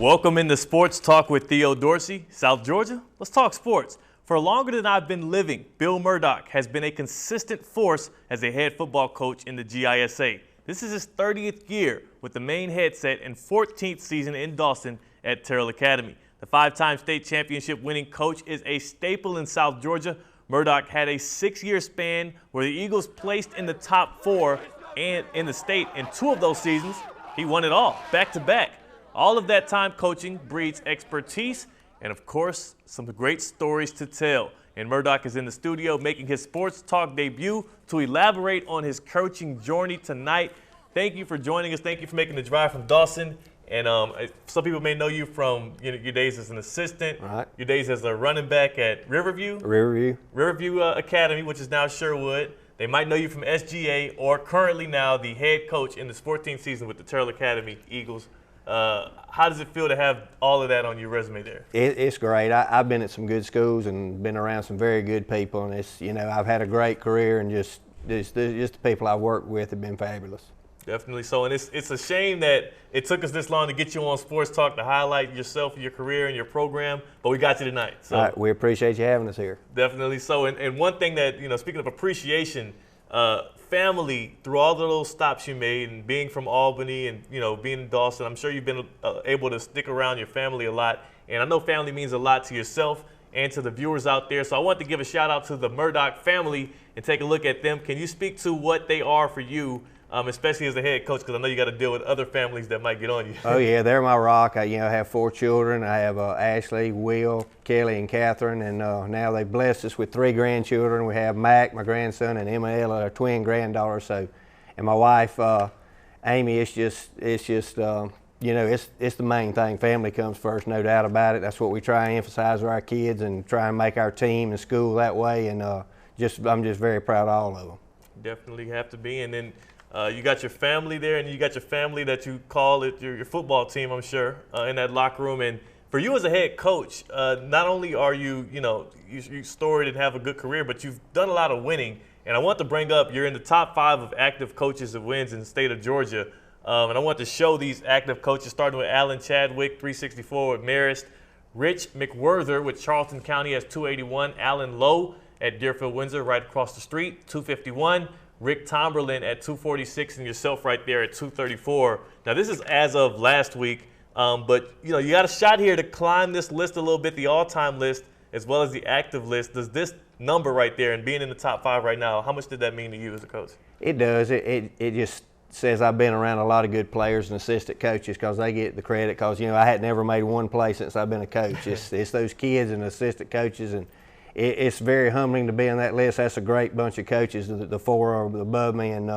Welcome into Sports Talk with Theo Dorsey, South Georgia. Let's talk sports. For longer than I've been living, Bill Murdock has been a consistent force as a head football coach in the GISA. This is his 30th year with the main headset and 14th season in Dawson at Terrell Academy. The five-time state championship winning coach is a staple in South Georgia. Murdock had a 6-year span where the Eagles placed in the top 4 and in the state. In 2 of those seasons, he won it all, back-to-back. All of that time coaching breeds expertise and, of course, some great stories to tell. And Murdock is in the studio making his Sports Talk debut to elaborate on his coaching journey tonight. Thank you for joining us. Thank you for making the drive from Dawson. And some people may know you from your days as an assistant, right, your days as a running back at Riverview Academy, which is now Sherwood. They might know you from SGA, or currently now the head coach in this 14th season with the Terrell Academy Eagles. How does it feel to have all of that on your resume there? It's great. I've been at some good schools and been around some very good people, and I've had a great career, and just the people I've worked with have been fabulous. Definitely so, and it's a shame that it took us this long to get you on Sports Talk to highlight yourself, your career, and your program, but we got you tonight. So all right, we appreciate you having us here. Definitely so, and one thing that, speaking of appreciation, family, through all of those stops you made and being from Albany and, being in Dawson, I'm sure you've been able to stick around your family a lot, and I know family means a lot to yourself and to the viewers out there, so I want to give a shout out to the Murdock family and take a look at them. Can you speak to what they are for you? Especially as a head coach, because I know you got to deal with other families that might get on you. Oh yeah, they're my rock. I have 4 children. I have Ashley, Will, Kelly, and Catherine, and now they've blessed us with 3 grandchildren. We have Mac, my grandson, and Emma Ella, our twin granddaughter. So, and my wife, Amy. It's the main thing. Family comes first, no doubt about it. That's what we try and emphasize with our kids, and try and make our team and school that way. And I'm just very proud of all of them. Definitely have to be, and then. You got your family there, and you got your family that you call it your football team, I'm sure, in that locker room. And for you as a head coach, not only are you, you storied and have a good career, but you've done a lot of winning. And I want to bring up, you're in the top 5 of active coaches of wins in the state of Georgia. And I want to show these active coaches, starting with Alan Chadwick, 364 with Marist, Rich McWhirter with Charlton County has 281, Alan Lowe at Deerfield Windsor right across the street, 251. Rick Tomberlin at 246, and yourself right there at 234. Now, this is as of last week, but you got a shot here to climb this list a little bit, the all-time list as well as the active list. Does this number right there and being in the top 5 right now, how much did that mean to you as a coach? It does. It just says I've been around a lot of good players and assistant coaches, because they get the credit, because I had never made one play since I've been a coach. It's those kids and assistant coaches, and it's very humbling to be on that list. That's a great bunch of coaches, the 4 are above me, and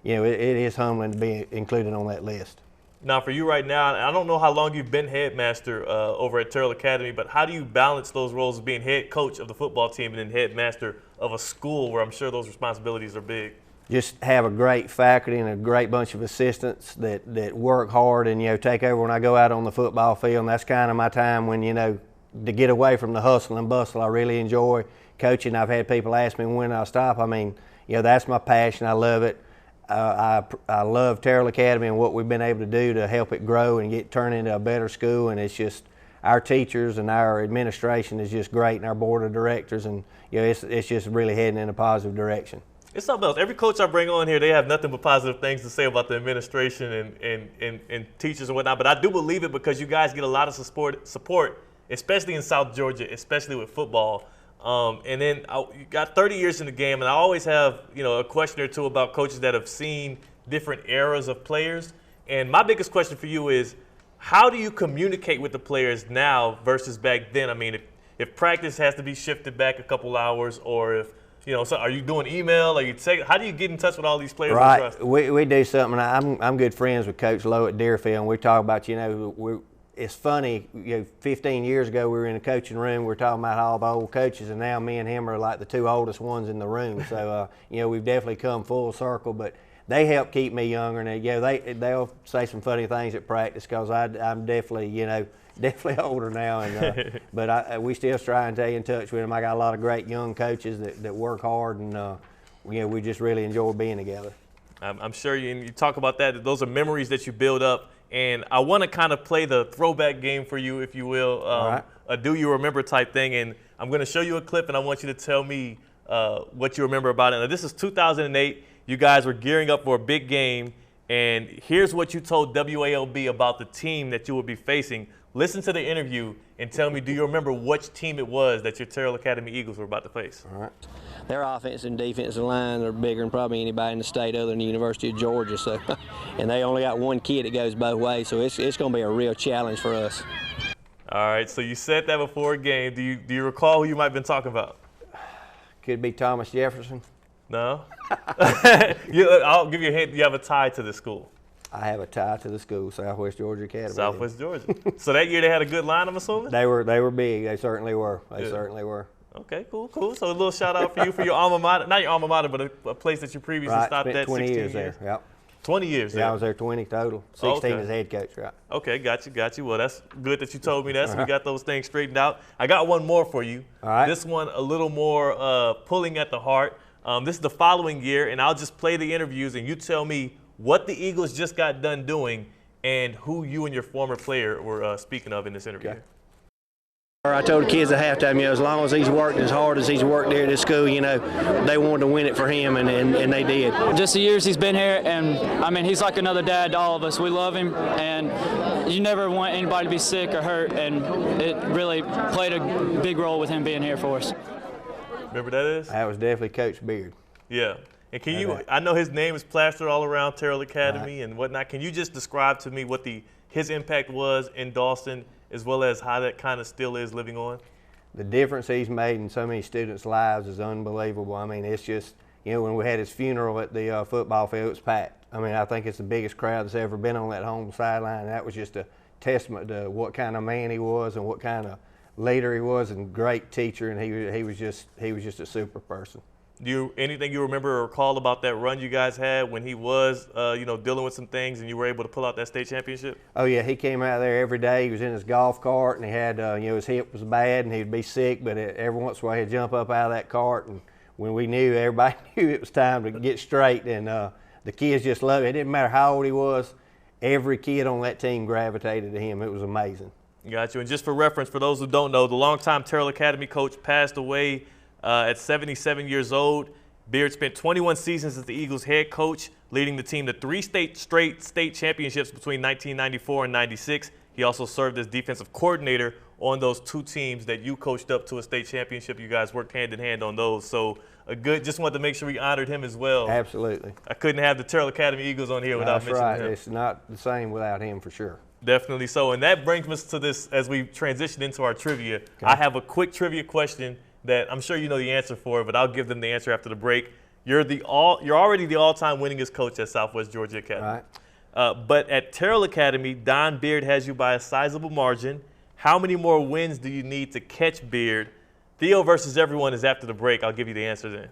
it is humbling to be included on that list. Now, for you right now, I don't know how long you've been headmaster over at Terrell Academy, but how do you balance those roles of being head coach of the football team and then headmaster of a school where I'm sure those responsibilities are big? Just have a great faculty and a great bunch of assistants that work hard and take over when I go out on the football field. And that's kind of my time when to get away from the hustle and bustle. I really enjoy coaching. I've had people ask me when I'll stop. I mean, that's my passion. I love it. I love Terrell Academy and what we've been able to do to help it grow and turn into a better school. And it's just our teachers and our administration is just great, and our board of directors, and it's just really heading in a positive direction. It's something else. Every coach I bring on here, they have nothing but positive things to say about the administration and teachers and whatnot. But I do believe it, because you guys get a lot of support, especially in South Georgia, especially with football. And then you got 30 years in the game, and I always have a question or two about coaches that have seen different eras of players. And my biggest question for you is, how do you communicate with the players now versus back then? I mean, if practice has to be shifted back a couple hours, or if so are you doing email? How do you get in touch with all these players? Right, we do something. I'm good friends with Coach Lowe at Deerfield, and we talk about it's funny, 15 years ago we were in a coaching room, we were talking about all the old coaches, and now me and him are like the 2 oldest ones in the room. So, we've definitely come full circle, but they help keep me younger, and they'll say some funny things at practice, because I'm definitely, definitely older now, and but we still try and stay in touch with them. I got a lot of great young coaches that work hard, and we just really enjoy being together. I'm sure you talk about that. Those are memories that you build up and I want to kind of play the throwback game for you, if you will, a do you remember type thing. And I'm going to show you a clip, and I want you to tell me what you remember about it. Now, this is 2008. You guys were gearing up for a big game, and here's what you told WALB about the team that you would be facing. Listen to the interview and tell me, do you remember which team it was that your Terrell Academy Eagles were about to face? All right. Their offensive and defensive line are bigger than probably anybody in the state other than the University of Georgia. So, and they only got one kid that goes both ways, so it's going to be a real challenge for us. All right, so you said that before a game. Do you recall who you might have been talking about? Could be Thomas Jefferson. No? I'll give you a hint. You have a tie to the school. I have a tie to the school, Southwest Georgia Academy. Southwest Georgia. So that year they had a good line, I'm assuming? They were big. They certainly were. They certainly were. Okay, cool. So a little shout out for you for your alma mater. Not your alma mater, but a place that you previously stopped at 20 16 years there. Yep. 20 years there. Yeah, I was there 20 total. 16 as head coach, right? Okay, got you. Well, that's good that you told me that, so we got those things straightened out. I got one more for you. All right. This one a little more pulling at the heart. This is the following year, and I'll just play the interviews, and you tell me what the Eagles just got done doing and who you and your former player were speaking of in this interview. Okay. I told the kids at halftime, as long as he's worked as hard as he's worked there at this school, they wanted to win it for him, and they did. Just the years he's been here, and I mean, he's like another dad to all of us. We love him, and you never want anybody to be sick or hurt, and it really played a big role with him being here for us. Remember that is? That was definitely Coach Beard. Yeah. And can you, I know his name is plastered all around Terrell Academy and whatnot. Can you just describe to me what his impact was in Dawson, as well as how that kind of still is living on? The difference he's made in so many students' lives is unbelievable. I mean, it's just, when we had his funeral at the football field, it was packed. I mean, I think it's the biggest crowd that's ever been on that home sideline. That was just a testament to what kind of man he was and what kind of leader he was, and great teacher, and he was just a super person. Anything you remember or recall about that run you guys had when he was, dealing with some things and you were able to pull out that state championship? Oh yeah, he came out there every day. He was in his golf cart, and he had, his hip was bad, and he'd be sick, but every once in a while he'd jump up out of that cart, and when we knew, everybody knew it was time to get straight, and the kids just loved it. It didn't matter how old he was. Every kid on that team gravitated to him. It was amazing. Got you. And just for reference, for those who don't know, the longtime Terrell Academy coach passed away at 77 years old. Beard spent 21 seasons as the Eagles head coach, leading the team to 3 straight state championships between 1994 and 96. He also served as defensive coordinator on those 2 teams that you coached up to a state championship. You guys worked hand in hand on those. So just wanted to make sure we honored him as well. Absolutely. I couldn't have the Terrell Academy Eagles on here without mentioning him. That's right. It's not the same without him, for sure. Definitely so. And that brings us to this as we transition into our trivia. Okay. I have a quick trivia question that I'm sure you know the answer for, but I'll give them the answer after the break. You're already the all-time winningest coach at Southwest Georgia Academy. Right. But at Terrell Academy, Don Beard has you by a sizable margin. How many more wins do you need to catch Beard? Theo versus everyone is after the break. I'll give you the answer then.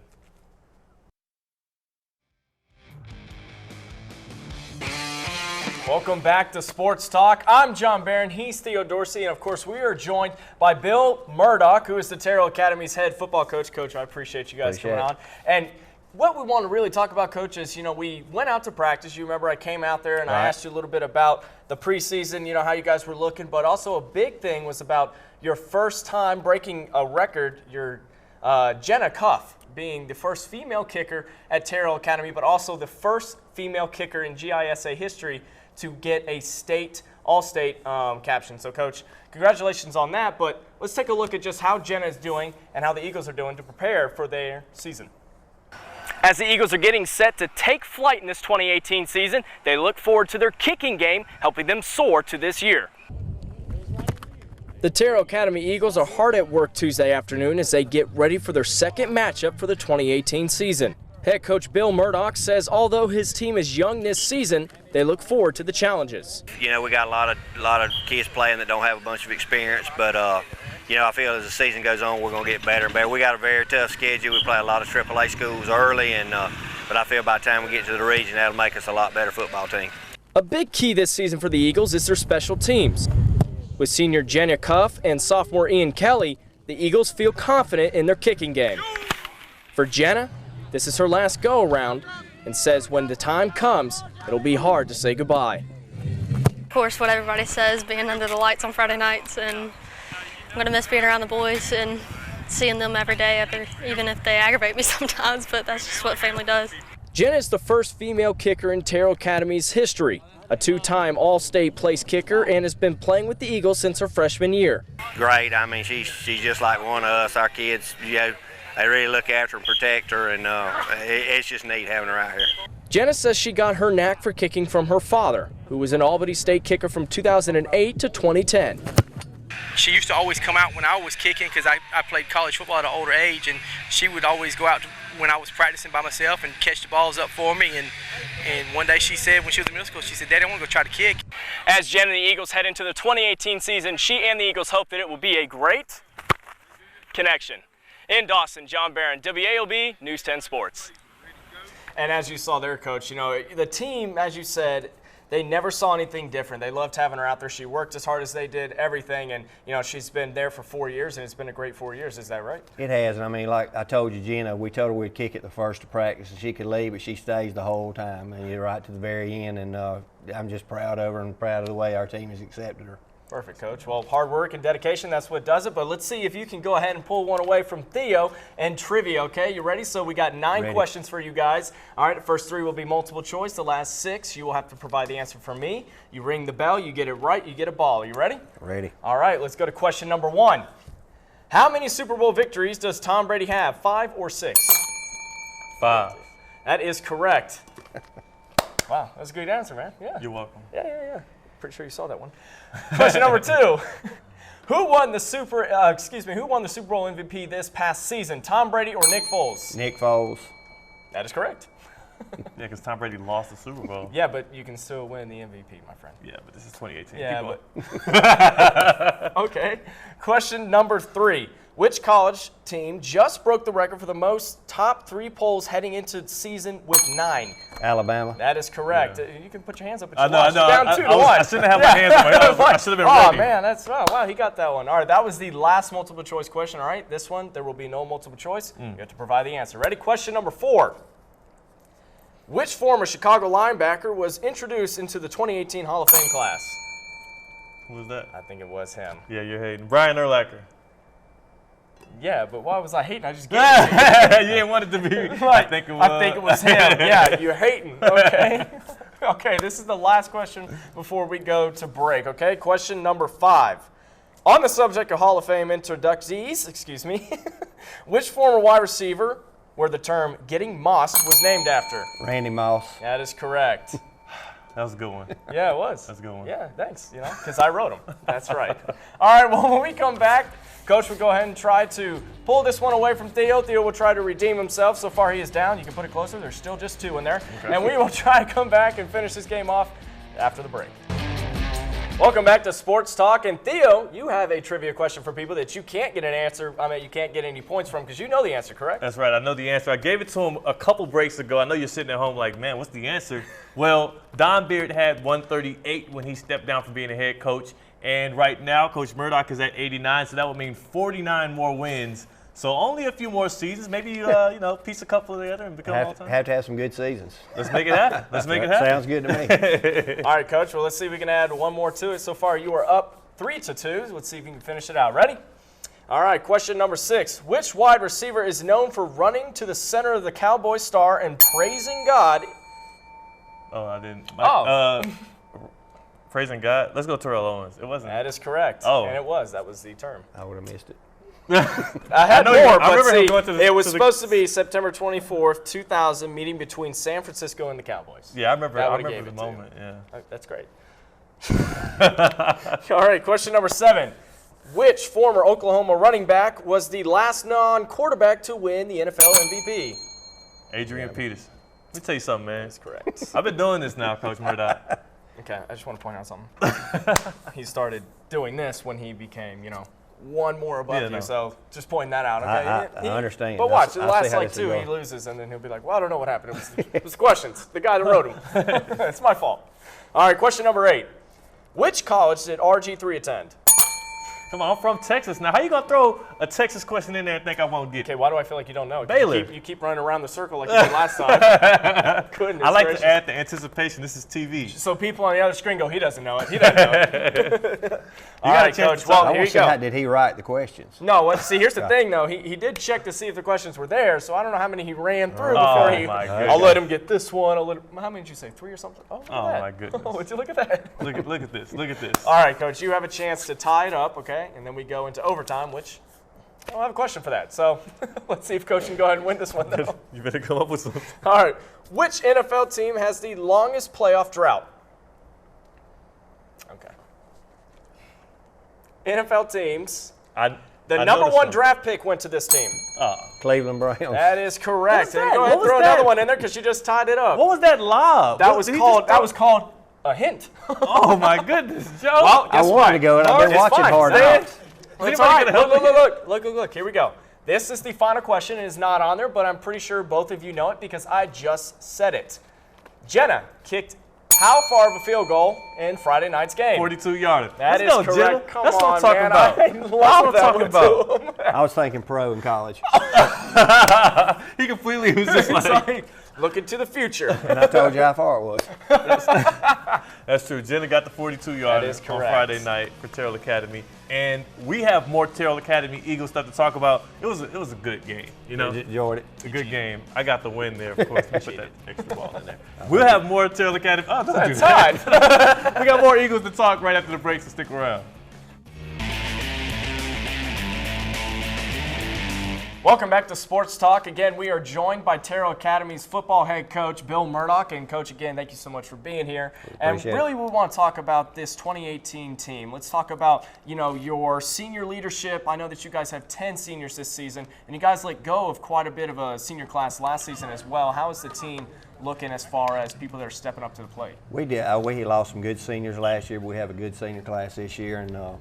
Welcome back to Sports Talk. I'm John Barron. He's Theo Dorsey. And, of course, we are joined by Bill Murdock, who is the Terrell Academy's head football coach. Coach, I appreciate you guys coming on. And what we want to really talk about, Coach, is, we went out to practice. You remember I came out there and I asked you a little bit about the preseason, how you guys were looking. But also a big thing was about your first time breaking a record, your Jenna Cuff being the first female kicker at Terrell Academy, but also the first female kicker in GISA history to get a all-state caption. So, Coach, congratulations on that. But let's take a look at just how Jenna is doing and how the Eagles are doing to prepare for their season. As the Eagles are getting set to take flight in this 2018 season, they look forward to their kicking game, helping them soar to this year. The Terrell Academy Eagles are hard at work Tuesday afternoon as they get ready for their second matchup for the 2018 season. Head coach Bill Murdock says although his team is young this season, they look forward to the challenges. We got a lot of kids playing that don't have a bunch of experience, but I feel as the season goes on, we're going to get better and better. We got a very tough schedule. We play a lot of AAA schools early, but I feel by the time we get to the region, that'll make us a lot better football team. A big key this season for the Eagles is their special teams. With senior Jenna Cuff and sophomore Ian Kelly, the Eagles feel confident in their kicking game. For Jenna, this is her last go-around and says when the time comes, it'll be hard to say goodbye. Of course, what everybody says, being under the lights on Friday nights, and I'm going to miss being around the boys and seeing them every day, even if they aggravate me sometimes, but that's just what family does. Jenna is the first female kicker in Terrell Academy's history, a two-time All-State place kicker, and has been playing with the Eagles since her freshman year. Great. I mean, she's just like one of us. Our kids, you know, they really look after and protect her, and it's just neat having her out here. Jenna says she got her knack for kicking from her father, who was an Albany State kicker from 2008 to 2010. She used to always come out when I was kicking because I played college football at an older age, and she would always go out when I was practicing by myself and catch the balls up for me. And one day she said, when she was in middle school, she said, "Daddy, I want to go try to kick." As Jenna and the Eagles head into the 2018 season, she and the Eagles hope that it will be a great connection. In Dawson, John Barron, WALB News 10 Sports. And as you saw there, Coach, you know, the team, as you said, they never saw anything different. They loved having her out there. She worked as hard as they did, everything. And, you know, she's been there for 4 years, and it's been a great 4 years. Is that right? It has. And I mean, like I told you, Jenna, we told her we'd kick it the first of practice, and she could leave, but she stays the whole time, and you're right to the very end. And I'm just proud of her and proud of the way our team has accepted her. Perfect, Coach. Well, hard work and dedication, that's what does it. But let's see if you can go ahead and pull one away from Theo and trivia, okay? You ready? So we got 9 questions for you guys. All right, the first 3 will be multiple choice. The last 6, you will have to provide the answer for me. You ring the bell, you get it right, you get a ball. Are you ready? Ready. All right, let's go to question number 1. How many Super Bowl victories does Tom Brady have, 5 or 6? 5. That is correct. Wow, that's a good answer, man. Yeah. You're welcome. Yeah. Pretty sure you saw that one. Question number 2. Who won the Super Bowl MVP this past season? Tom Brady or Nick Foles? Nick Foles. That is correct. Yeah, because Tom Brady lost the Super Bowl. Yeah, but you can still win the MVP, my friend. Yeah, but this is 2018. Yeah, but okay. Question number 3. Which college team just broke the record for the most top 3 polls heading into the season with 9? Alabama. That is correct. Yeah. You can put your hands up. I know. Down 2 to 1. I shouldn't have my hands up. I should have been ready. Oh, man, that's wow, he got that one. All right, that was the last multiple choice question. All right, this one, there will be no multiple choice. You have to provide the answer. Ready? Question number 4. Which former Chicago linebacker was introduced into the 2018 Hall of Fame class? Who was that? I think it was him. Yeah, you're hating. Brian Urlacher. Yeah, but why was I hating? I just gave it to you. You didn't want it to be. Right. I think it was him. Yeah, you're hating. Okay. Okay, this is the last question before we go to break. Okay, question number 5. On the subject of Hall of Fame inductees, which former wide receiver where the term "getting mossed" was named after? Randy Moss. That is correct. That was a good one. Yeah, it was. That's a good one. Yeah, thanks. You know, because I wrote them. That's right. All right. Well, when we come back, Coach will go ahead and try to pull this one away from Theo. Theo will try to redeem himself. So far, he is down. You can put it closer. There's still just 2 in there. Okay. And we will try to come back and finish this game off after the break. Welcome back to Sports Talk. And Theo, you have a trivia question for people that you can't get an answer. I mean, you can't get any points from because you know the answer, correct? That's right. I know the answer. I gave it to him a couple breaks ago. I know you're sitting at home like, man, what's the answer? Well, Don Beard had 138 when he stepped down from being a head coach. And right now, Coach Murdock is at 89, so that would mean 49 more wins. So only a few more seasons. Maybe, piece a couple together and become all-time. Have to have some good seasons. Let's make it happen. Let's make it happen. Sounds good to me. All right, Coach. Well, let's see if we can add one more to it. So far, you are up 3-2. Let's see if you can finish it out. Ready? All right, question number 6. Which wide receiver is known for running to the center of the Cowboy star and praising God? Oh, I didn't. Praising God. Let's go Terrell Owens. It wasn't. That is correct. Oh. And it was. That was the term. I would have missed it. I had more, but see, it was to supposed to be September 24th, 2000, meeting between San Francisco and the Cowboys. Yeah, I remember the moment. Yeah. That's great. All right, question number 7. Which former Oklahoma running back was the last non-quarterback to win the NFL MVP? Adrian Peters. Let me tell you something, man. That's correct. I've been doing this now, Coach Murdock. Okay, I just want to point out something. He started doing this when he became, one more above you. So just pointing that out. Okay. I understand. But watch, the last like 2, he loses, and then he'll be like, well, I don't know what happened. It was questions. The guy that wrote them. It's my fault. All right, question number 8. Which college did RG3 attend? Come on, I'm from Texas now. How you gonna throw a Texas question in there and think I won't get it? Okay, why do I feel like you don't know? Baylor. You keep running around the circle like you did last time. Goodness I like gracious. to add the anticipation. This is TV. So people on the other screen go, he doesn't know it. He doesn't know it. All right, Coach. Well, I here want you to go. see did he write the questions? No, see, here's the thing, though. He did check to see if the questions were there, so I don't know how many he ran through before he. My goodness. I'll let him get this one. How many did you say? 3 or something? Oh, look at that. My goodness. Oh, would you look at that? Look at this. Look at this. All right, Coach. You have a chance to tie it up, okay? And then we go into overtime, which I don't have a question for that. So let's see if Coach can go ahead and win this one, though. You better come up with some. All right. Which NFL team has the longest playoff drought? Okay. NFL teams. The number 1 draft pick went to this team. Cleveland Browns. That is correct. What was And that? go ahead and What was throw that? another one in there because you just tied it up. What was that lob? That was called a hint. Oh my goodness, Joe. Well, I wanted to go, and I've been watching hard enough. Is It's anybody all right. gonna help Look. Here we go. This is the final question. It is not on there, but I'm pretty sure both of you know it because I just said it. Jenna kicked how far of a field goal in Friday night's game? 42 yarder. That is Let's go, correct. Jenna. Come That's on, what I'm talking man. about. I That's love what that I'm one talking about. too. I was thinking pro in college. He completely was just like. Sorry. Looking to the future. And I told you how far it was. That's true. Jenna got the 42-yarder That is on correct. Friday night for Terrell Academy, and we have more Terrell Academy Eagles stuff to talk about. It was a good game, you know. Enjoyed it. A good game. I got the win there, of course. We put that extra ball in there. We'll have more Terrell Academy. Oh, don't do that. Tied. We got more Eagles to talk right after the break, so stick around. Welcome back to Sports Talk. Again, we are joined by Terrell Academy's football head coach, Bill Murdock. And, Coach, again, thank you so much for being here. And really, we want to talk about this 2018 team. Let's talk about, your senior leadership. I know that you guys have 10 seniors this season, and you guys let go of quite a bit of a senior class last season as well. How is the team looking as far as people that are stepping up to the plate? We did. We lost some good seniors last year, but we have a good senior class this year, and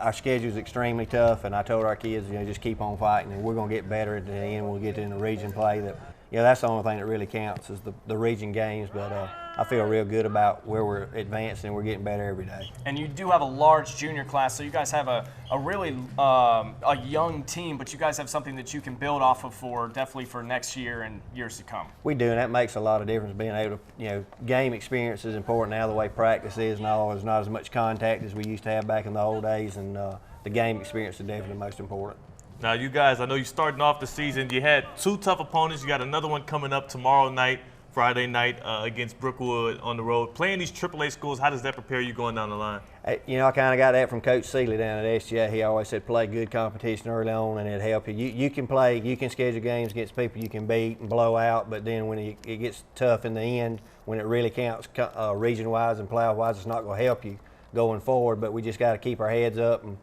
our schedule is extremely tough. And I told our kids, just keep on fighting, and we're going to get better at the end. We'll get in the region play. That's the only thing that really counts is the region games. But I feel real good about where we're advancing, and we're getting better every day. And you do have a large junior class, so you guys have a really a young team, but you guys have something that you can build off of definitely for next year and years to come. We do, and that makes a lot of difference. Being able to, game experience is important now. The way practice is now, there's not as much contact as we used to have back in the old days, and the game experience is definitely the most important. Now, you guys, I know you're starting off the season. You had 2 tough opponents. You got another one coming up tomorrow night, Friday night, against Brookwood on the road. Playing these AAA schools, how does that prepare you going down the line? I kind of got that from Coach Seeley down at SGA. He always said play good competition early on, and it'll help you. You can play, you can schedule games against people you can beat and blow out, but then when it gets tough in the end, when it really counts region-wise and playoff-wise, it's not going to help you going forward. But we just got to keep our heads up, and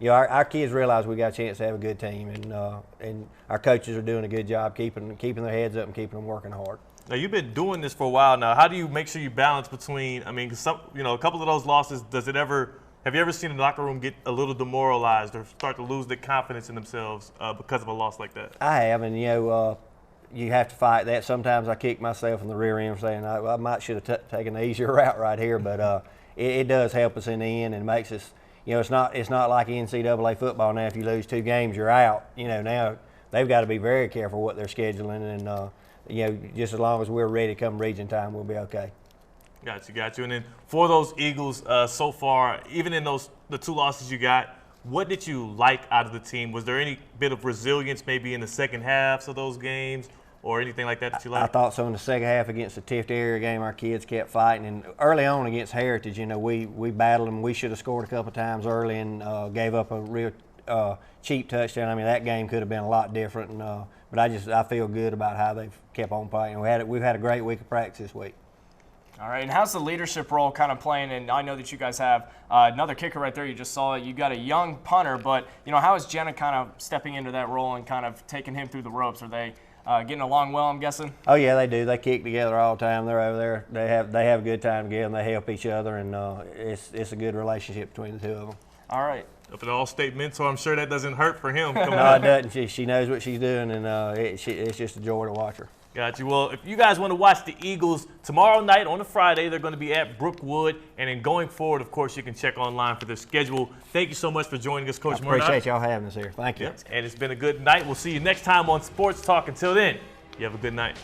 our kids realize we got a chance to have a good team, and our coaches are doing a good job keeping their heads up and keeping them working hard. Now, you've been doing this for a while now. How do you make sure you balance between, cause a couple of those losses, have you ever seen the locker room get a little demoralized or start to lose their confidence in themselves because of a loss like that? I have, and you have to fight that. Sometimes I kick myself in the rear end saying I might should have taken the easier route right here, but it does help us in the end and makes us, it's not like NCAA football now. If you lose 2 games, you're out. Now they've got to be very careful what they're scheduling, and just as long as we're ready come region time, we'll be okay. Got you. And then for those Eagles so far, even in the 2 losses you got, what did you like out of the team? Was there any bit of resilience maybe in the second halves of those games or anything like that you liked? I thought so in the second half against the Tift area game. Our kids kept fighting, and early on against Heritage, we battled them. We should have scored a couple times early and gave up a real cheap touchdown. That game could have been a lot different, but I feel good about how they've kept on playing. We've had a great week of practice this week. All right, and how's the leadership role kind of playing? And I know that you guys have another kicker right there. You just saw it. You got a young punter, but how is Jenna kind of stepping into that role and kind of taking him through the ropes? Are they getting along well, I'm guessing? Oh yeah, they do. They kick together all the time. They're over there. They have a good time together, and they help each other, and it's a good relationship between the 2 of them. All right. Up an all-state mentor, I'm sure that doesn't hurt for him. No, it doesn't. She knows what she's doing, and it's just a joy to watch her. Got you. Well, if you guys want to watch the Eagles tomorrow night on a Friday, they're going to be at Brookwood. And then going forward, of course, you can check online for their schedule. Thank you so much for joining us, Coach Murdock. Appreciate y'all having us here. Thank you. And it's been a good night. We'll see you next time on Sports Talk. Until then, you have a good night.